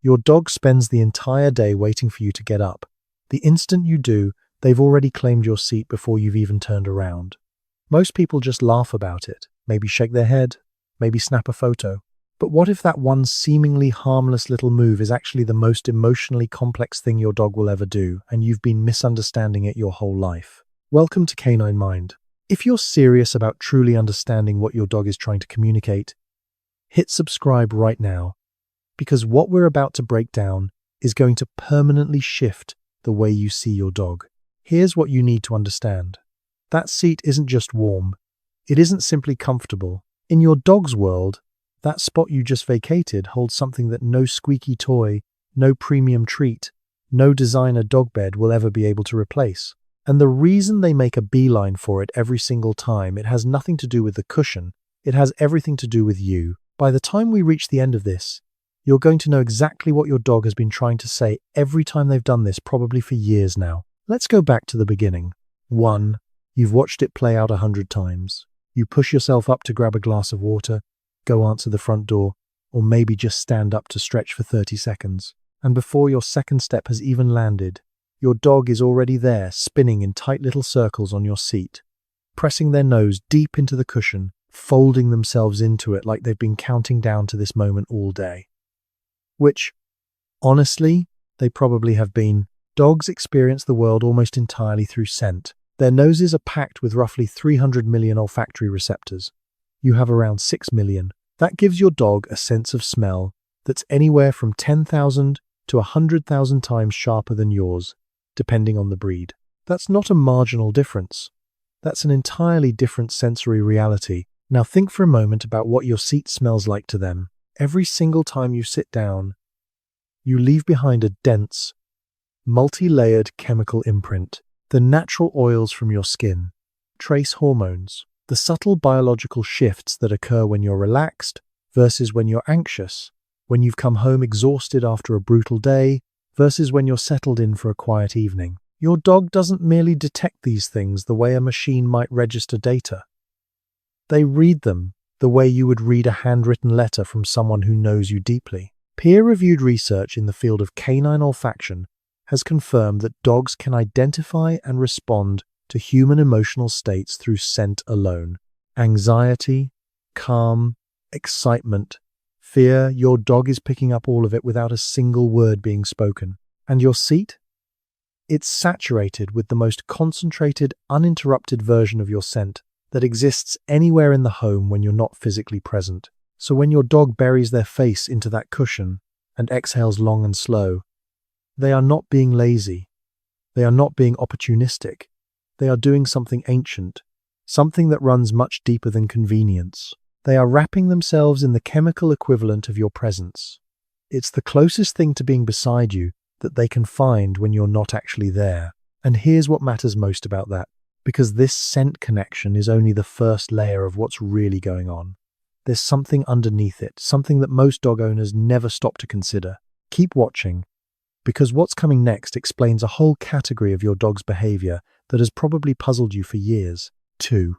Your dog spends the entire day waiting for you to get up. The instant you do, they've already claimed your seat before you've even turned around. Most people just laugh about it, maybe shake their head, maybe snap a photo. But what if that one seemingly harmless little move is actually the most emotionally complex thing your dog will ever do, and you've been misunderstanding it your whole life? Welcome to Canine Mind. If you're serious about truly understanding what your dog is trying to communicate, hit subscribe right now, because what we're about to break down is going to permanently shift the way you see your dog. Here's what you need to understand. That seat isn't just warm. It isn't simply comfortable. In your dog's world, that spot you just vacated holds something that no squeaky toy, no premium treat, no designer dog bed will ever be able to replace. And the reason they make a beeline for it every single time, it has nothing to do with the cushion. It has everything to do with you. By the time we reach the end of this, you're going to know exactly what your dog has been trying to say every time they've done this, probably for years now. Let's go back to the beginning. 1. You've watched it play out 100 times. You push yourself up to grab a glass of water, go answer the front door, or maybe just stand up to stretch for 30 seconds. And before your second step has even landed, your dog is already there, spinning in tight little circles on your seat, pressing their nose deep into the cushion, folding themselves into it like they've been counting down to this moment all day. Which, honestly, they probably have been. Dogs experience the world almost entirely through scent. Their noses are packed with roughly 300 million olfactory receptors. You have around 6 million. That gives your dog a sense of smell that's anywhere from 10,000 to 100,000 times sharper than yours, depending on the breed. That's not a marginal difference. That's an entirely different sensory reality. Now think for a moment about what your seat smells like to them. Every single time you sit down, you leave behind a dense, multi-layered chemical imprint. The natural oils from your skin, trace hormones, the subtle biological shifts that occur when you're relaxed versus when you're anxious, when you've come home exhausted after a brutal day versus when you're settled in for a quiet evening. Your dog doesn't merely detect these things the way a machine might register data. They read them the way you would read a handwritten letter from someone who knows you deeply. Peer-reviewed research in the field of canine olfaction has confirmed that dogs can identify and respond to human emotional states through scent alone. Anxiety, calm, excitement, fear, your dog is picking up all of it without a single word being spoken. And your seat? It's saturated with the most concentrated, uninterrupted version of your scent that exists anywhere in the home when you're not physically present. So when your dog buries their face into that cushion and exhales long and slow, they are not being lazy. They are not being opportunistic. They are doing something ancient, something that runs much deeper than convenience. They are wrapping themselves in the chemical equivalent of your presence. It's the closest thing to being beside you that they can find when you're not actually there. And here's what matters most about that, because this scent connection is only the first layer of what's really going on. There's something underneath it, something that most dog owners never stop to consider. Keep watching, because what's coming next explains a whole category of your dog's behavior that has probably puzzled you for years. 2.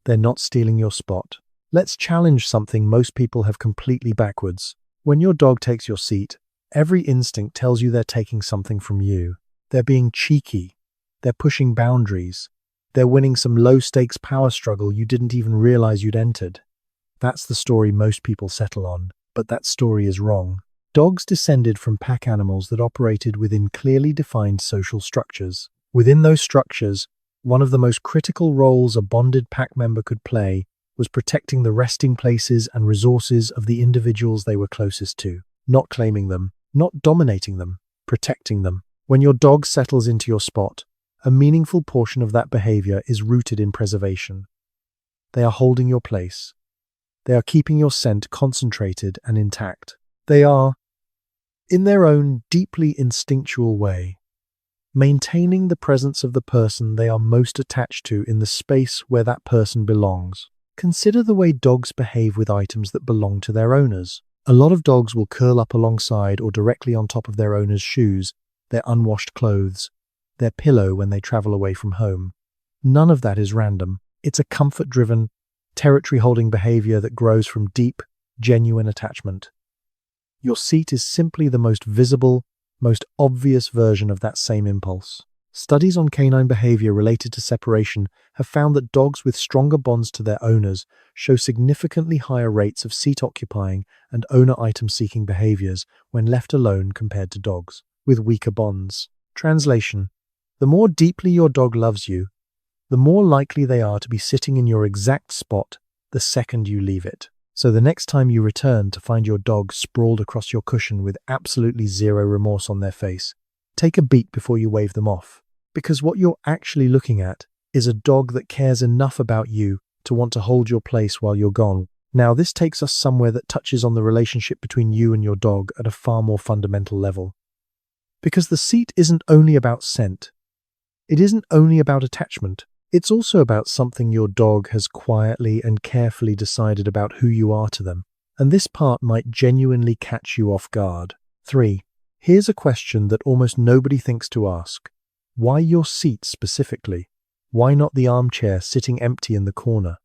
They're not stealing your spot. Let's challenge something most people have completely backwards. When your dog takes your seat, every instinct tells you they're taking something from you. They're being cheeky. They're pushing boundaries. They're winning some low-stakes power struggle you didn't even realize you'd entered. That's the story most people settle on, but that story is wrong. Dogs descended from pack animals that operated within clearly defined social structures. Within those structures, one of the most critical roles a bonded pack member could play was protecting the resting places and resources of the individuals they were closest to, not claiming them, not dominating them, protecting them. When your dog settles into your spot, a meaningful portion of that behavior is rooted in preservation. They are holding your place. They are keeping your scent concentrated and intact. They are, in their own deeply instinctual way, maintaining the presence of the person they are most attached to in the space where that person belongs. Consider the way dogs behave with items that belong to their owners. A lot of dogs will curl up alongside or directly on top of their owner's shoes, their unwashed clothes, their pillow when they travel away from home. None of that is random. It's a comfort-driven, territory-holding behavior that grows from deep, genuine attachment. Your seat is simply the most visible, most obvious version of that same impulse. Studies on canine behavior related to separation have found that dogs with stronger bonds to their owners show significantly higher rates of seat-occupying and owner-item-seeking behaviors when left alone compared to dogs with weaker bonds. Translation: the more deeply your dog loves you, the more likely they are to be sitting in your exact spot the second you leave it. So the next time you return to find your dog sprawled across your cushion with absolutely zero remorse on their face, take a beat before you wave them off. Because what you're actually looking at is a dog that cares enough about you to want to hold your place while you're gone. Now, this takes us somewhere that touches on the relationship between you and your dog at a far more fundamental level. Because the seat isn't only about scent. It isn't only about attachment. It's also about something your dog has quietly and carefully decided about who you are to them. And this part might genuinely catch you off guard. 3. Here's a question that almost nobody thinks to ask. Why your seat specifically? Why not the armchair sitting empty in the corner?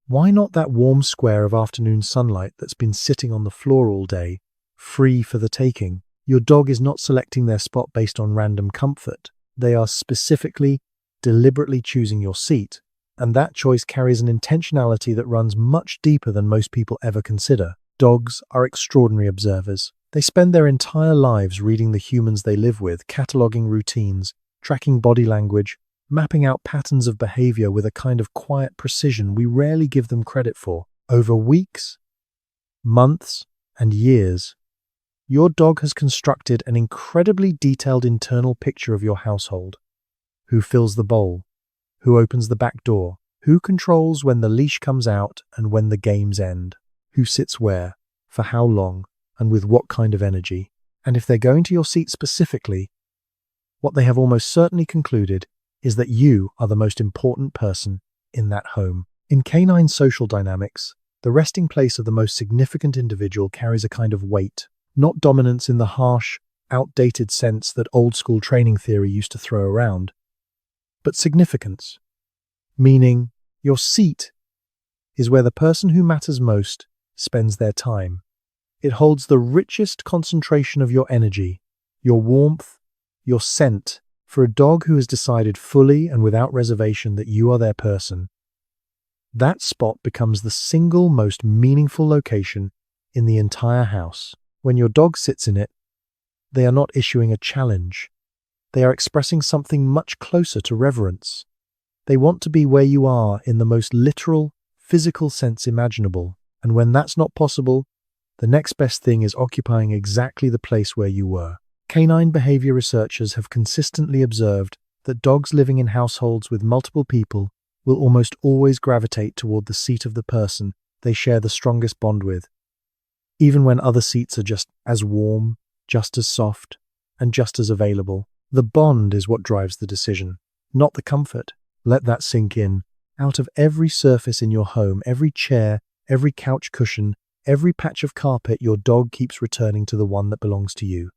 Why not that warm square of afternoon sunlight that's been sitting on the floor all day, free for the taking? Your dog is not selecting their spot based on random comfort. They are specifically, deliberately choosing your seat, and that choice carries an intentionality that runs much deeper than most people ever consider. Dogs are extraordinary observers. They spend their entire lives reading the humans they live with, cataloging routines, tracking body language, mapping out patterns of behavior with a kind of quiet precision we rarely give them credit for. Over weeks, months, and years, your dog has constructed an incredibly detailed internal picture of your household. Who fills the bowl? Who opens the back door? Who controls when the leash comes out and when the games end? Who sits where? For how long? And with what kind of energy? And if they're going to your seat specifically, what they have almost certainly concluded is that you are the most important person in that home. In canine social dynamics, the resting place of the most significant individual carries a kind of weight, not dominance in the harsh, outdated sense that old-school training theory used to throw around, but significance, meaning your seat is where the person who matters most spends their time. It holds the richest concentration of your energy, your warmth, your scent. For a dog who has decided fully and without reservation that you are their person, that spot becomes the single most meaningful location in the entire house. When your dog sits in it, they are not issuing a challenge. They are expressing something much closer to reverence. They want to be where you are in the most literal, physical sense imaginable. And when that's not possible, the next best thing is occupying exactly the place where you were. Canine behavior researchers have consistently observed that dogs living in households with multiple people will almost always gravitate toward the seat of the person they share the strongest bond with, even when other seats are just as warm, just as soft, and just as available. The bond is what drives the decision, not the comfort. Let that sink in. Out of every surface in your home, every chair, every couch cushion, every patch of carpet, your dog keeps returning to the one that belongs to you.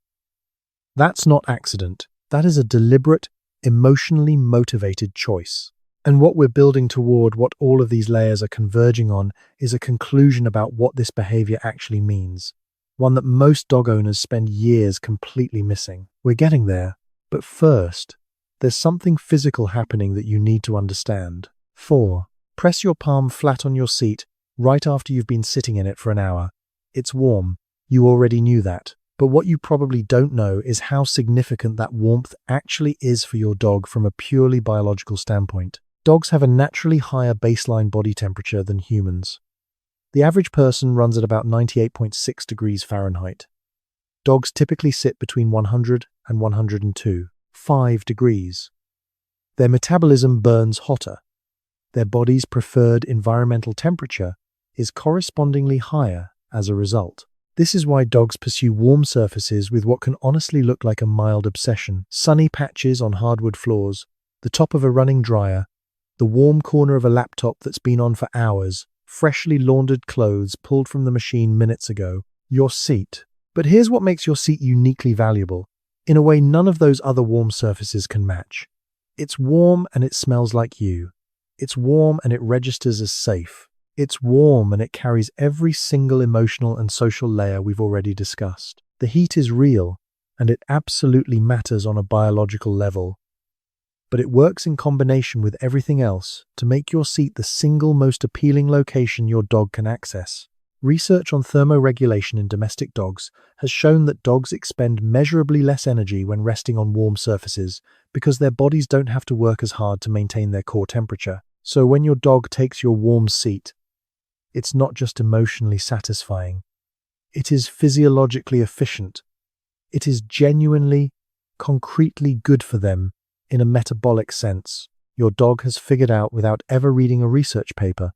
That's not accident. That is a deliberate, emotionally motivated choice. And what we're building toward, what all of these layers are converging on, is a conclusion about what this behavior actually means. One that most dog owners spend years completely missing. We're getting there. But first, there's something physical happening that you need to understand. 4. Press your palm flat on your seat right after you've been sitting in it for an hour. It's warm. You already knew that. But what you probably don't know is how significant that warmth actually is for your dog from a purely biological standpoint. Dogs have a naturally higher baseline body temperature than humans. The average person runs at about 98.6 degrees Fahrenheit. Dogs typically sit between 100 and 102, 5 degrees. Their metabolism burns hotter. Their body's preferred environmental temperature is correspondingly higher as a result. This is why dogs pursue warm surfaces with what can honestly look like a mild obsession. Sunny patches on hardwood floors, the top of a running dryer, the warm corner of a laptop that's been on for hours, freshly laundered clothes pulled from the machine minutes ago, your seat. But here's what makes your seat uniquely valuable, in a way none of those other warm surfaces can match. It's warm and it smells like you. It's warm and it registers as safe. It's warm and it carries every single emotional and social layer we've already discussed. The heat is real, and it absolutely matters on a biological level. But it works in combination with everything else to make your seat the single most appealing location your dog can access. Research on thermoregulation in domestic dogs has shown that dogs expend measurably less energy when resting on warm surfaces because their bodies don't have to work as hard to maintain their core temperature. So when your dog takes your warm seat, it's not just emotionally satisfying. It is physiologically efficient. It is genuinely, concretely good for them in a metabolic sense. Your dog has figured out without ever reading a research paper,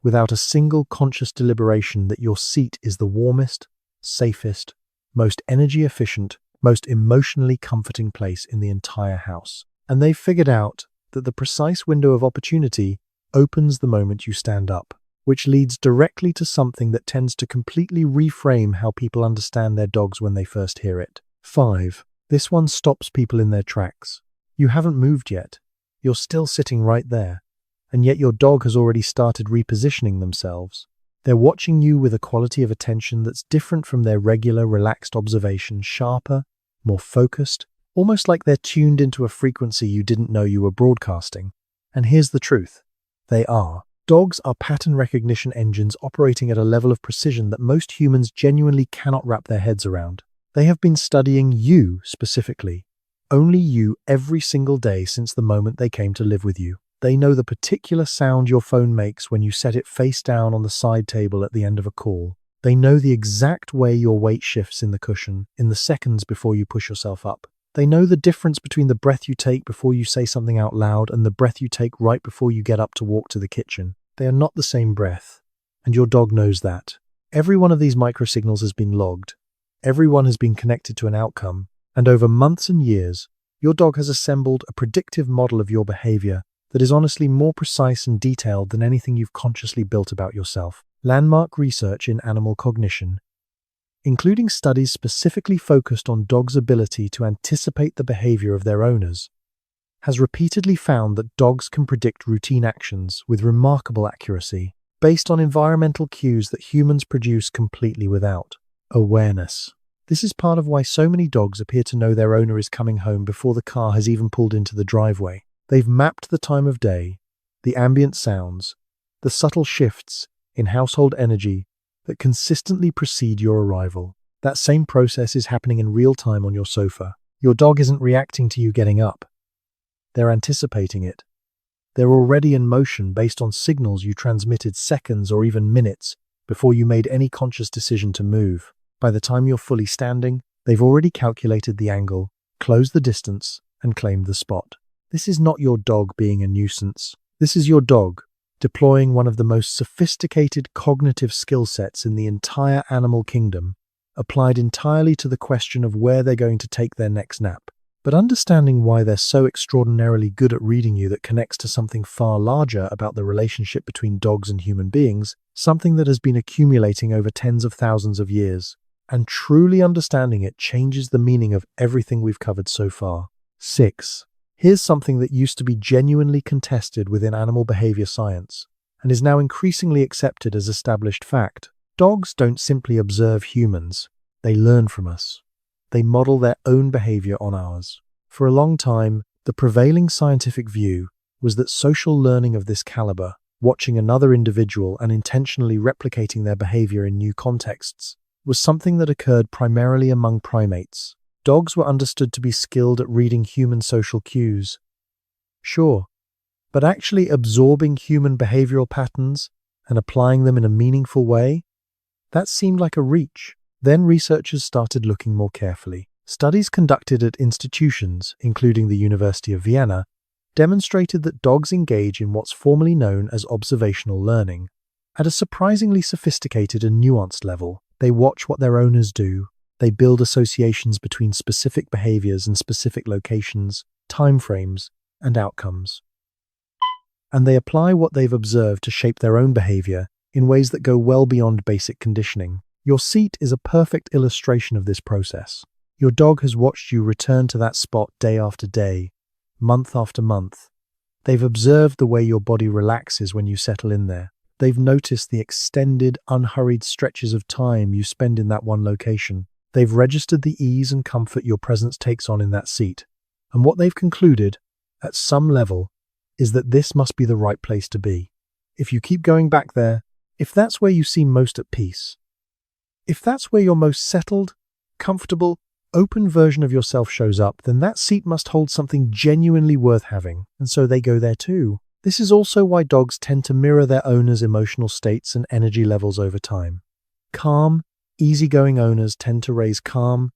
without a single conscious deliberation, that your seat is the warmest, safest, most energy efficient, most emotionally comforting place in the entire house. And they've figured out that the precise window of opportunity opens the moment you stand up, which leads directly to something that tends to completely reframe how people understand their dogs when they first hear it. 5. This one stops people in their tracks. You haven't moved yet. You're still sitting right there. And yet your dog has already started repositioning themselves. They're watching you with a quality of attention that's different from their regular, relaxed observation, sharper, more focused, almost like they're tuned into a frequency you didn't know you were broadcasting. And here's the truth. They are. Dogs are pattern recognition engines operating at a level of precision that most humans genuinely cannot wrap their heads around. They have been studying you specifically, only you, every single day since the moment they came to live with you. They know the particular sound your phone makes when you set it face down on the side table at the end of a call. They know the exact way your weight shifts in the cushion in the seconds before you push yourself up. They know the difference between the breath you take before you say something out loud and the breath you take right before you get up to walk to the kitchen. They are not the same breath, and your dog knows that. Every one of these microsignals has been logged. Every one has been connected to an outcome, and over months and years, your dog has assembled a predictive model of your behavior that is honestly more precise and detailed than anything you've consciously built about yourself. Landmark research in animal cognition, including studies specifically focused on dogs' ability to anticipate the behavior of their owners, has repeatedly found that dogs can predict routine actions with remarkable accuracy, based on environmental cues that humans produce completely without. Awareness. This is part of why so many dogs appear to know their owner is coming home before the car has even pulled into the driveway. They've mapped the time of day, the ambient sounds, the subtle shifts in household energy that consistently precede your arrival. That same process is happening in real time on your sofa. Your dog isn't reacting to you getting up. They're anticipating it. They're already in motion based on signals you transmitted seconds or even minutes before you made any conscious decision to move. By the time you're fully standing, they've already calculated the angle, closed the distance, and claimed the spot. This is not your dog being a nuisance. This is your dog deploying one of the most sophisticated cognitive skill sets in the entire animal kingdom, applied entirely to the question of where they're going to take their next nap. But understanding why they're so extraordinarily good at reading you that connects to something far larger about the relationship between dogs and human beings, something that has been accumulating over tens of thousands of years. And truly understanding it changes the meaning of everything we've covered so far. 6. Here's something that used to be genuinely contested within animal behavior science, and is now increasingly accepted as established fact. Dogs don't simply observe humans, they learn from us. They model their own behavior on ours. For a long time, the prevailing scientific view was that social learning of this caliber, watching another individual and intentionally replicating their behavior in new contexts, was something that occurred primarily among primates. Dogs were understood to be skilled at reading human social cues. Sure, but actually absorbing human behavioral patterns and applying them in a meaningful way? That seemed like a reach. Then researchers started looking more carefully. Studies conducted at institutions, including the University of Vienna, demonstrated that dogs engage in what's formally known as observational learning. At a surprisingly sophisticated and nuanced level, they watch what their owners do. They build associations between specific behaviors and specific locations, timeframes, and outcomes. And they apply what they've observed to shape their own behavior in ways that go well beyond basic conditioning. Your seat is a perfect illustration of this process. Your dog has watched you return to that spot day after day, month after month. They've observed the way your body relaxes when you settle in there, They've noticed the extended, unhurried stretches of time you spend in that one location. They've registered the ease and comfort your presence takes on in that seat. And what they've concluded, at some level, is that this must be the right place to be. If you keep going back there, if that's where you seem most at peace, if that's where your most settled, comfortable, open version of yourself shows up, then that seat must hold something genuinely worth having, and so they go there too. This is also why dogs tend to mirror their owners' emotional states and energy levels over time. Calm, easygoing owners tend to raise calm,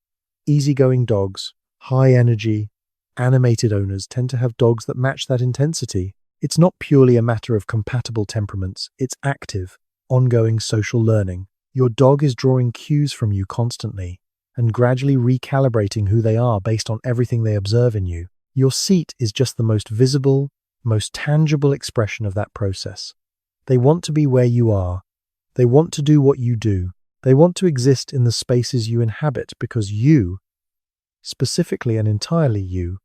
easygoing dogs. High energy, animated owners tend to have dogs that match that intensity. It's not purely a matter of compatible temperaments, it's active, ongoing social learning. Your dog is drawing cues from you constantly and gradually recalibrating who they are based on everything they observe in you. Your seat is just the most visible, most tangible expression of that process. They want to be where you are. They want to do what you do. They want to exist in the spaces you inhabit because you, specifically and entirely you,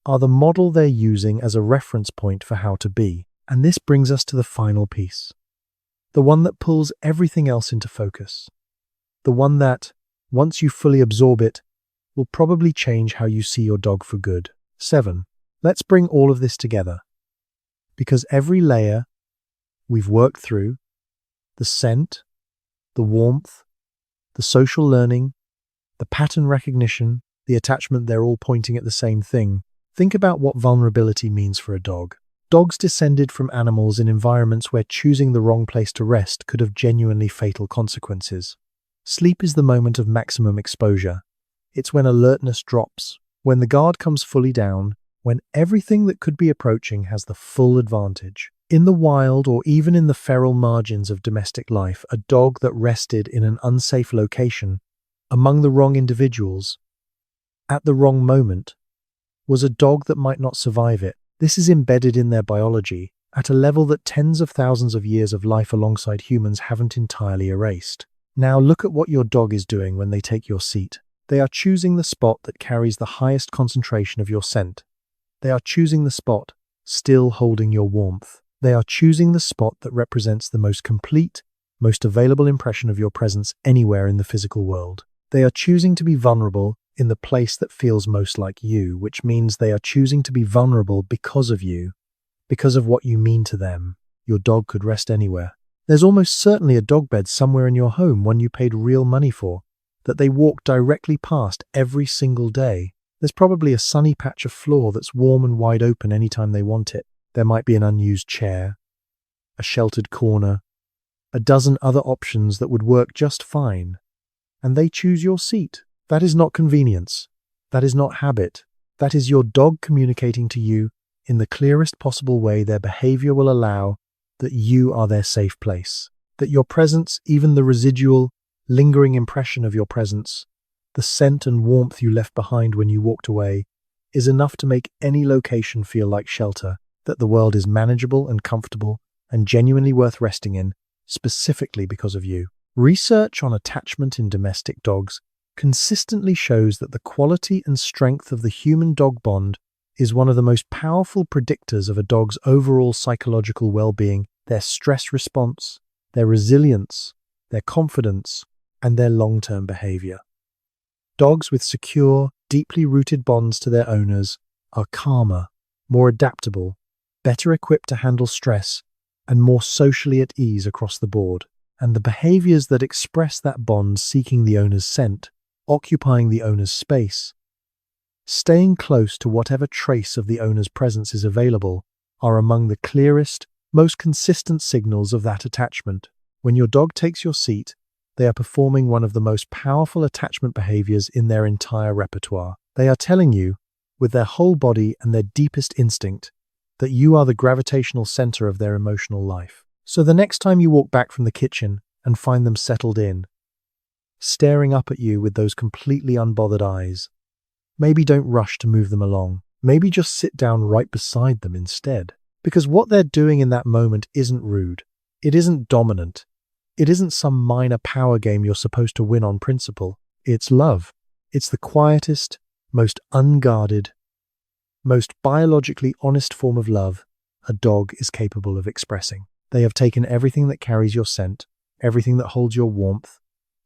are the model they're using as a reference point for how to be. And this brings us to the final piece. The one that pulls everything else into focus. The one that, once you fully absorb it, will probably change how you see your dog for good. 7. Let's bring all of this together. Because every layer we've worked through, the scent, the warmth, the social learning, the pattern recognition, the attachment, they're all pointing at the same thing. Think about what vulnerability means for a dog. Dogs descended from animals in environments where choosing the wrong place to rest could have genuinely fatal consequences. Sleep is the moment of maximum exposure. It's when alertness drops, when the guard comes fully down, when everything that could be approaching has the full advantage. In the wild or even in the feral margins of domestic life, a dog that rested in an unsafe location, among the wrong individuals, at the wrong moment, was a dog that might not survive it. This is embedded in their biology at a level that tens of thousands of years of life alongside humans haven't entirely erased. Now look at what your dog is doing when they take your seat. They are choosing the spot that carries the highest concentration of your scent. They are choosing the spot, still holding your warmth. They are choosing the spot that represents the most complete, most available impression of your presence anywhere in the physical world. They are choosing to be vulnerable in the place that feels most like you, which means they are choosing to be vulnerable because of you, because of what you mean to them. Your dog could rest anywhere. There's almost certainly a dog bed somewhere in your home, one you paid real money for, that they walk directly past every single day. There's probably a sunny patch of floor that's warm and wide open anytime they want it. There might be an unused chair, a sheltered corner, a dozen other options that would work just fine. And they choose your seat. That is not convenience. That is not habit. That is your dog communicating to you in the clearest possible way their behavior will allow that you are their safe place. That your presence, even the residual, lingering impression of your presence, the scent and warmth you left behind when you walked away, is enough to make any location feel like shelter, that the world is manageable and comfortable and genuinely worth resting in, specifically because of you. Research on attachment in domestic dogs consistently shows that the quality and strength of the human-dog bond is one of the most powerful predictors of a dog's overall psychological well-being, their stress response, their resilience, their confidence, and their long-term behavior. Dogs with secure, deeply rooted bonds to their owners are calmer, more adaptable, better equipped to handle stress, and more socially at ease across the board. And the behaviors that express that bond, seeking the owner's scent, occupying the owner's space, staying close to whatever trace of the owner's presence is available, are among the clearest, most consistent signals of that attachment. When your dog takes your seat, they are performing one of the most powerful attachment behaviors in their entire repertoire. They are telling you, with their whole body and their deepest instinct, that you are the gravitational center of their emotional life. So the next time you walk back from the kitchen and find them settled in, staring up at you with those completely unbothered eyes, maybe don't rush to move them along. Maybe just sit down right beside them instead. Because what they're doing in that moment isn't rude. It isn't dominant. It isn't some minor power game you're supposed to win on principle. It's love. It's the quietest, most unguarded, most biologically honest form of love a dog is capable of expressing. They have taken everything that carries your scent, everything that holds your warmth,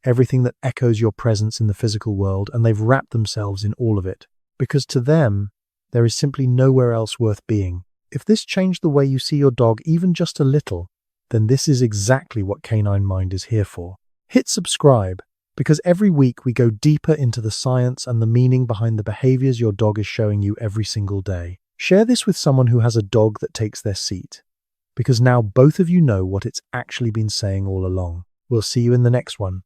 everything that echoes your presence in the physical world, and they've wrapped themselves in all of it. Because to them, there is simply nowhere else worth being. If this changed the way you see your dog even just a little, then this is exactly what Canine Mind is here for. Hit subscribe, because every week we go deeper into the science and the meaning behind the behaviors your dog is showing you every single day. Share this with someone who has a dog that takes their seat, because now both of you know what it's actually been saying all along. We'll see you in the next one.